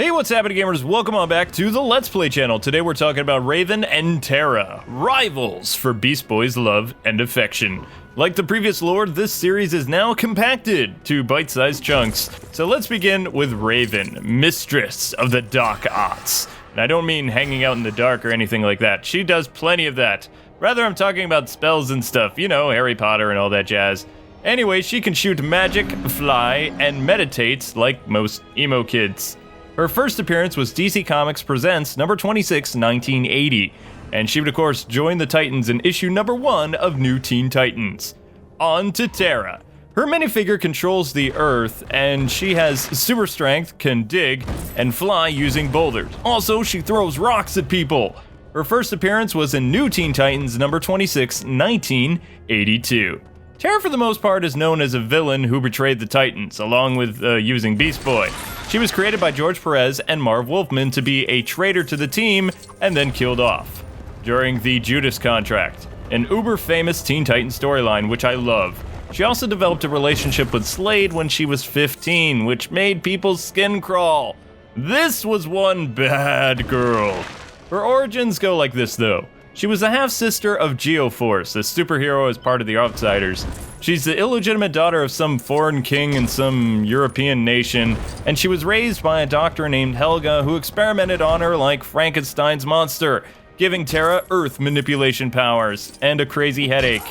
Hey, what's happening, gamers? Welcome on back to the Let's Play channel. Today we're talking about Raven and Terra, rivals for Beast Boy's love and affection. Like the previous lord, this series is now compacted to bite-sized chunks. So let's begin with Raven, mistress of the dark arts. And I don't mean hanging out in the dark or anything like that. She does plenty of that. Rather, I'm talking about spells and stuff, you know, Harry Potter and all that jazz. Anyway, she can shoot magic, fly, and meditates like most emo kids. Her first appearance was DC Comics Presents number 26, 1980, and she would of course join the Titans in issue number 1 of New Teen Titans. On to Terra. Her minifigure controls the earth, and she has super strength, can dig, and fly using boulders. Also, she throws rocks at people. Her first appearance was in New Teen Titans number 26, 1982. Terra, for the most part, is known as a villain who betrayed the Titans, along with using Beast Boy. She was created by George Perez and Marv Wolfman to be a traitor to the team, and then killed off during the Judas Contract, an uber-famous Teen Titans storyline, which I love. She also developed a relationship with Slade when she was 15, which made people's skin crawl. This was one bad girl. Her origins go like this, though. She was a half-sister of Geoforce, a superhero as part of the Outsiders. She's the illegitimate daughter of some foreign king in some European nation, and she was raised by a doctor named Helga who experimented on her like Frankenstein's monster, giving Terra Earth manipulation powers and a crazy headache,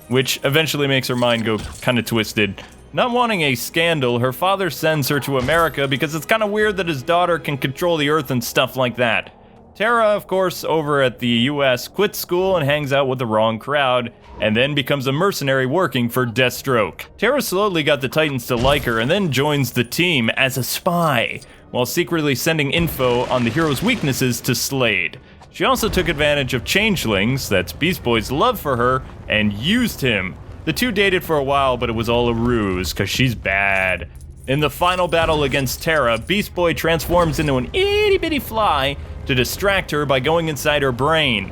which eventually makes her mind go kinda twisted. Not wanting a scandal, her father sends her to America because it's kinda weird that his daughter can control the Earth and stuff like that. Terra, of course, over at the US, quits school and hangs out with the wrong crowd, and then becomes a mercenary working for Deathstroke. Terra slowly got the Titans to like her and then joins the team as a spy, while secretly sending info on the hero's weaknesses to Slade. She also took advantage of Changelings, that's Beast Boy's love for her, and used him. The two dated for a while, but it was all a ruse, cause she's bad. In the final battle against Terra, Beast Boy transforms into an itty-bitty fly to distract her by going inside her brain.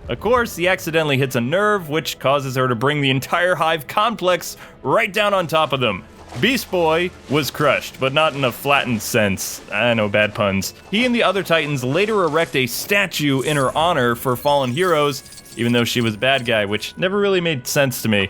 Of course, he accidentally hits a nerve, which causes her to bring the entire Hive complex right down on top of them. Beast Boy was crushed, but not in a flattened sense. I know, bad puns. He and the other Titans later erect a statue in her honor for fallen heroes, even though she was a bad guy, which never really made sense to me.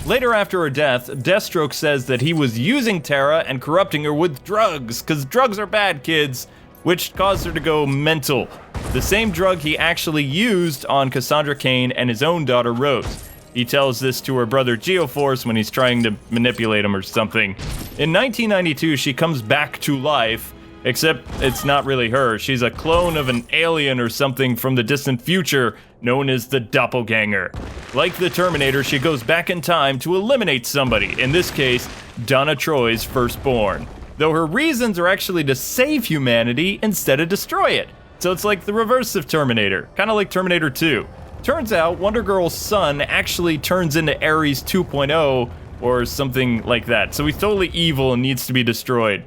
Later after her death, Deathstroke says that he was using Terra and corrupting her with drugs, cause drugs are bad, kids, which caused her to go mental. The same drug he actually used on Cassandra Cain and his own daughter Rose. He tells this to her brother Geoforce when he's trying to manipulate him or something. In 1992, she comes back to life, except it's not really her. She's a clone of an alien or something from the distant future, known as the Doppelganger. Like the Terminator, she goes back in time to eliminate somebody, in this case, Donna Troy's firstborn. Though her reasons are actually to save humanity instead of destroy it. So it's like the reverse of Terminator, kind of like Terminator 2. Turns out Wonder Girl's son actually turns into Ares 2.0 or something like that. So he's totally evil and needs to be destroyed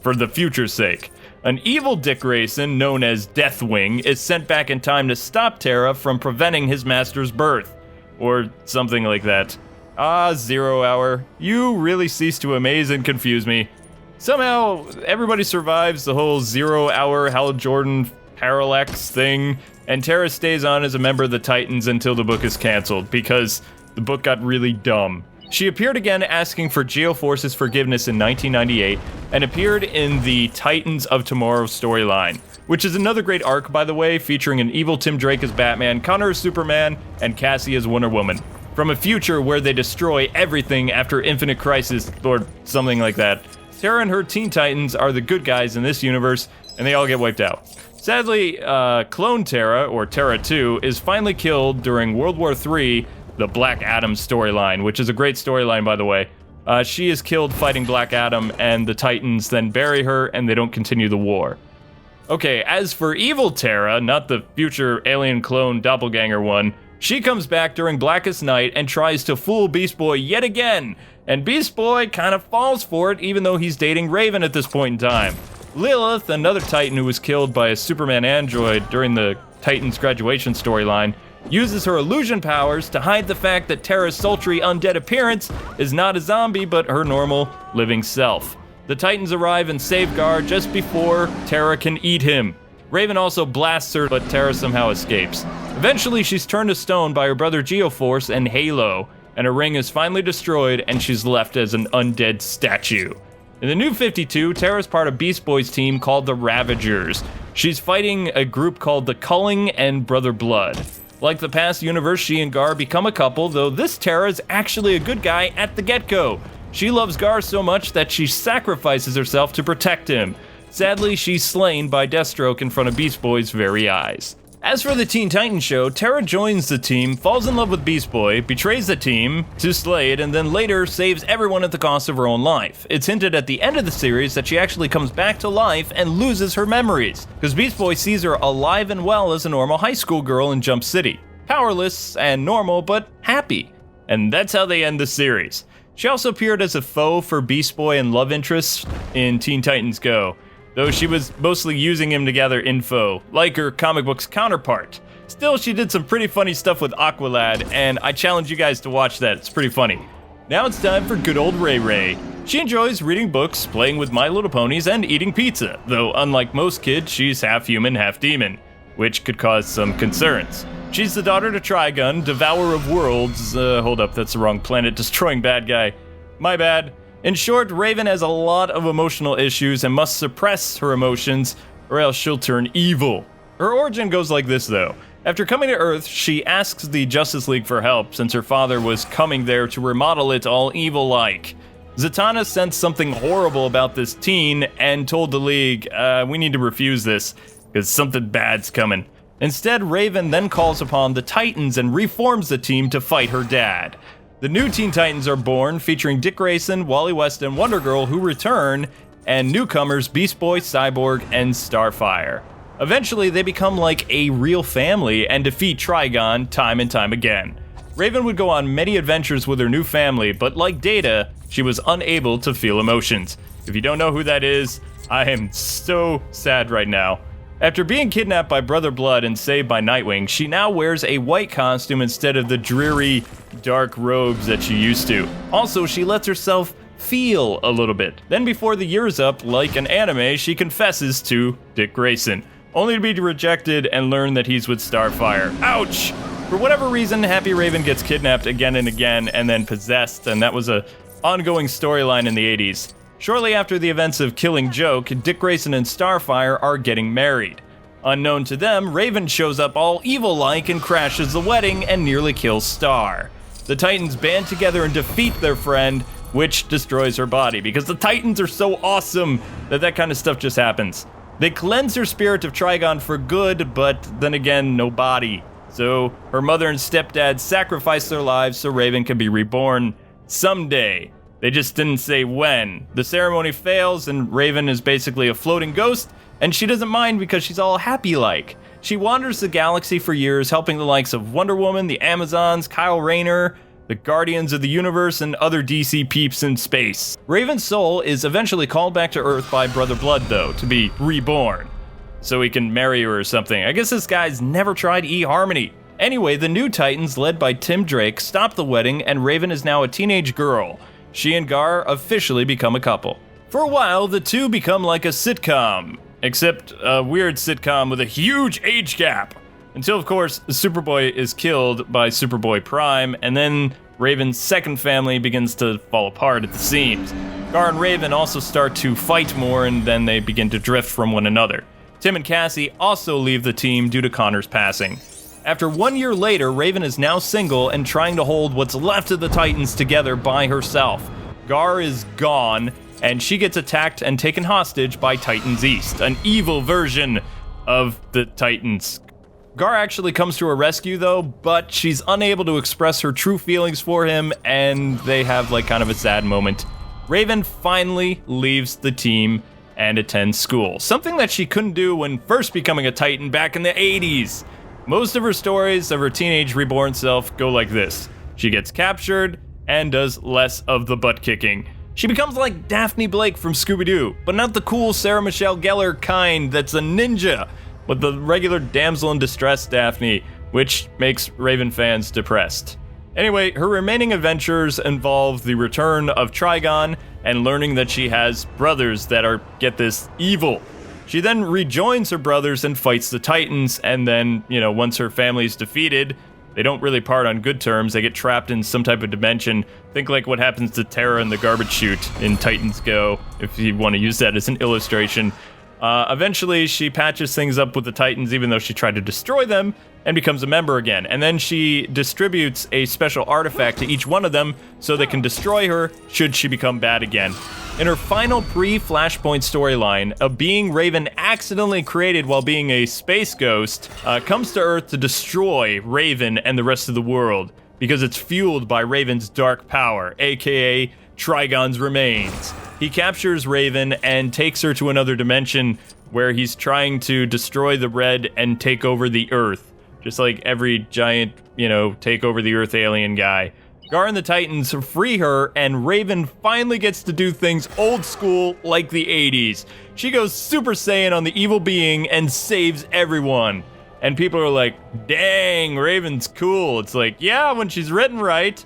for the future's sake. An evil Dick Grayson, known as Deathwing, is sent back in time to stop Terra from preventing his master's birth. Or something like that. Ah, 0 Hour, you really cease to amaze and confuse me. Somehow, everybody survives the whole 0 Hour Hal Jordan parallax thing, and Terra stays on as a member of the Titans until the book is canceled, because the book got really dumb. She appeared again asking for Geoforce's forgiveness in 1998, and appeared in the Titans of Tomorrow storyline, which is another great arc, by the way, featuring an evil Tim Drake as Batman, Connor as Superman, and Cassie as Wonder Woman, from a future where they destroy everything after Infinite Crisis, or something like that. Terra and her Teen Titans are the good guys in this universe, and they all get wiped out. Sadly, Clone Terra, or Terra 2, is finally killed during World War III, the Black Adam storyline, which is a great storyline, by the way. She is killed fighting Black Adam, and the Titans then bury her, and they don't continue the war. Okay, as for evil Terra, not the future alien clone doppelganger one, she comes back during Blackest Night and tries to fool Beast Boy yet again, and Beast Boy kind of falls for it even though he's dating Raven at this point in time. Lilith, another Titan who was killed by a Superman android during the Titans graduation storyline, uses her illusion powers to hide the fact that Terra's sultry undead appearance is not a zombie but her normal living self. The Titans arrive and save Gar just before Terra can eat him. Raven also blasts her, but Terra somehow escapes. Eventually, she's turned to stone by her brother Geoforce and Halo, and her ring is finally destroyed, and she's left as an undead statue. In the New 52, Terra's part of Beast Boy's team called the Ravagers. She's fighting a group called the Culling and Brother Blood. Like the past universe, she and Gar become a couple, though this Terra is actually a good guy at the get-go. She loves Gar so much that she sacrifices herself to protect him. Sadly, she's slain by Deathstroke in front of Beast Boy's very eyes. As for the Teen Titans show, Terra joins the team, falls in love with Beast Boy, betrays the team to Slade, and then later saves everyone at the cost of her own life. It's hinted at the end of the series that she actually comes back to life and loses her memories, because Beast Boy sees her alive and well as a normal high school girl in Jump City. Powerless and normal, but happy. And that's how they end the series. She also appeared as a foe for Beast Boy and love interest in Teen Titans Go, though she was mostly using him to gather info, like her comic book's counterpart. Still, she did some pretty funny stuff with Aw-Qward, and I challenge you guys to watch that, it's pretty funny. Now it's time for good old Ray Ray. She enjoys reading books, playing with My Little Ponies, and eating pizza, though unlike most kids, she's half human, half demon, which could cause some concerns. She's the daughter to Trigun, Devourer of Worlds, hold up, that's the wrong planet, destroying bad guy. My bad. In short, Raven has a lot of emotional issues and must suppress her emotions, or else she'll turn evil. Her origin goes like this, though. After coming to Earth, she asks the Justice League for help, since her father was coming there to remodel it all evil-like. Zatanna sensed something horrible about this teen and told the League, we need to refuse this, because something bad's coming. Instead, Raven then calls upon the Titans and reforms the team to fight her dad. The new Teen Titans are born, featuring Dick Grayson, Wally West, and Wonder Girl, who return, and newcomers Beast Boy, Cyborg, and Starfire. Eventually, they become like a real family and defeat Trigon time and time again. Raven would go on many adventures with her new family, but like Data, she was unable to feel emotions. If you don't know who that is, I am so sad right now. After being kidnapped by Brother Blood and saved by Nightwing, she now wears a white costume instead of the dreary, dark robes that she used to. Also, she lets herself feel a little bit. Then before the year's up, like an anime, she confesses to Dick Grayson, only to be rejected and learn that he's with Starfire. Ouch! For whatever reason, Happy Raven gets kidnapped again and again and then possessed, and that was an ongoing storyline in the 80s. Shortly after the events of Killing Joke, Dick Grayson and Starfire are getting married. Unknown to them, Raven shows up all evil-like and crashes the wedding and nearly kills Star. The Titans band together and defeat their friend, which destroys her body, because the Titans are so awesome that kind of stuff just happens. They cleanse her spirit of Trigon for good, but then again, no body. So her mother and stepdad sacrifice their lives so Raven can be reborn someday. They just didn't say when. The ceremony fails and Raven is basically a floating ghost, and she doesn't mind because she's all happy-like. She wanders the galaxy for years, helping the likes of Wonder Woman, the Amazons, Kyle Rayner, the Guardians of the Universe, and other DC peeps in space. Raven's soul is eventually called back to Earth by Brother Blood, though, to be reborn, so he can marry her or something. I guess this guy's never tried eHarmony. Anyway, the new Titans, led by Tim Drake, stop the wedding, and Raven is now a teenage girl. She and Gar officially become a couple. For a while, the two become like a sitcom, except a weird sitcom with a huge age gap. Until, of course, Superboy is killed by Superboy Prime, and then Raven's second family begins to fall apart at the seams. Gar and Raven also start to fight more, and then they begin to drift from one another. Tim and Cassie also leave the team due to Connor's passing. After 1 year later, Raven is now single and trying to hold what's left of the Titans together by herself. Gar is gone, and she gets attacked and taken hostage by Titans East, an evil version of the Titans. Gar actually comes to her rescue though, but she's unable to express her true feelings for him, and they have like kind of a sad moment. Raven finally leaves the team and attends school, something that she couldn't do when first becoming a Titan back in the 80s. Most of her stories of her teenage reborn self go like this. She gets captured and does less of the butt kicking. She becomes like Daphne Blake from Scooby-Doo, but not the cool Sarah Michelle Gellar kind that's a ninja, but the regular damsel in distress Daphne, which makes Raven fans depressed. Anyway, her remaining adventures involve the return of Trigon, and learning that she has brothers that are, get this, evil. She then rejoins her brothers and fights the Titans, and then, you know, once her family's defeated, they don't really part on good terms. They get trapped in some type of dimension. Think like what happens to Terra in the garbage chute in Titans Go, if you want to use that as an illustration. Eventually, she patches things up with the Titans, even though she tried to destroy them, and becomes a member again. And then she distributes a special artifact to each one of them so they can destroy her should she become bad again. In her final pre-Flashpoint storyline, a being Raven accidentally created while being a space ghost comes to Earth to destroy Raven and the rest of the world, because it's fueled by Raven's dark power, aka Trigon's remains. He captures Raven and takes her to another dimension where he's trying to destroy the Red and take over the Earth. Just like every giant, you know, take over the Earth alien guy. Gar and the Titans free her, and Raven finally gets to do things old school like the 80s. She goes Super Saiyan on the evil being and saves everyone. And people are like, dang, Raven's cool. It's like, yeah, when she's written right.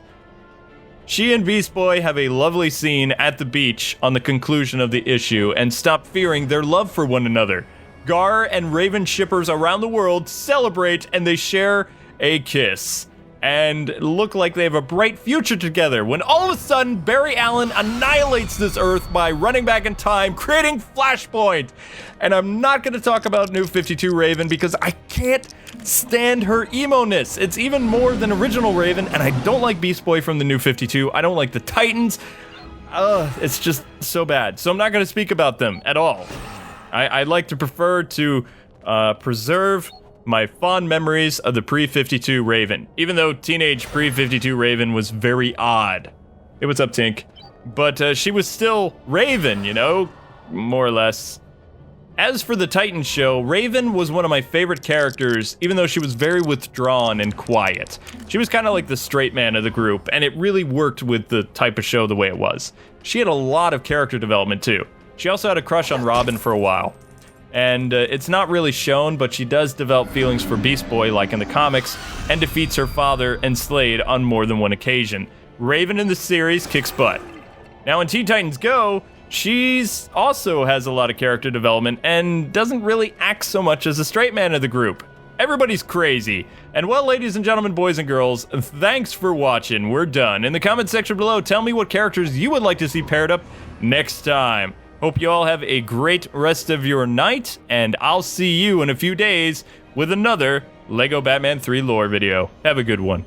She and Beast Boy have a lovely scene at the beach on the conclusion of the issue and stop fearing their love for one another. Gar and Raven shippers around the world celebrate and they share a kiss and look like they have a bright future together when all of a sudden Barry Allen annihilates this Earth by running back in time, creating Flashpoint. And I'm not going to talk about New 52 Raven because I can't stand her emo-ness. It's even more than original Raven, and I don't like Beast Boy from the New 52. I don't like the Titans. It's just so bad. So I'm not going to speak about them at all. I like to prefer to preserve my fond memories of the pre-52 Raven, even though teenage pre-52 Raven was very odd. Hey, what's up, Tink? But she was still Raven, you know, more or less. As for the Titans show, Raven was one of my favorite characters, even though she was very withdrawn and quiet. She was kind of like the straight man of the group, and it really worked with the type of show the way it was. She had a lot of character development too. She also had a crush on Robin for a while. And it's not really shown, but she does develop feelings for Beast Boy like in the comics, and defeats her father and Slade on more than one occasion. Raven in the series kicks butt. Now in Teen Titans Go, she's also has a lot of character development and doesn't really act so much as a straight man of the group. Everybody's crazy. And well, ladies and gentlemen, boys and girls, thanks for watching. We're done. In the comment section below, tell me what characters you would like to see paired up next time. Hope you all have a great rest of your night, and I'll see you in a few days with another LEGO Batman 3 lore video. Have a good one.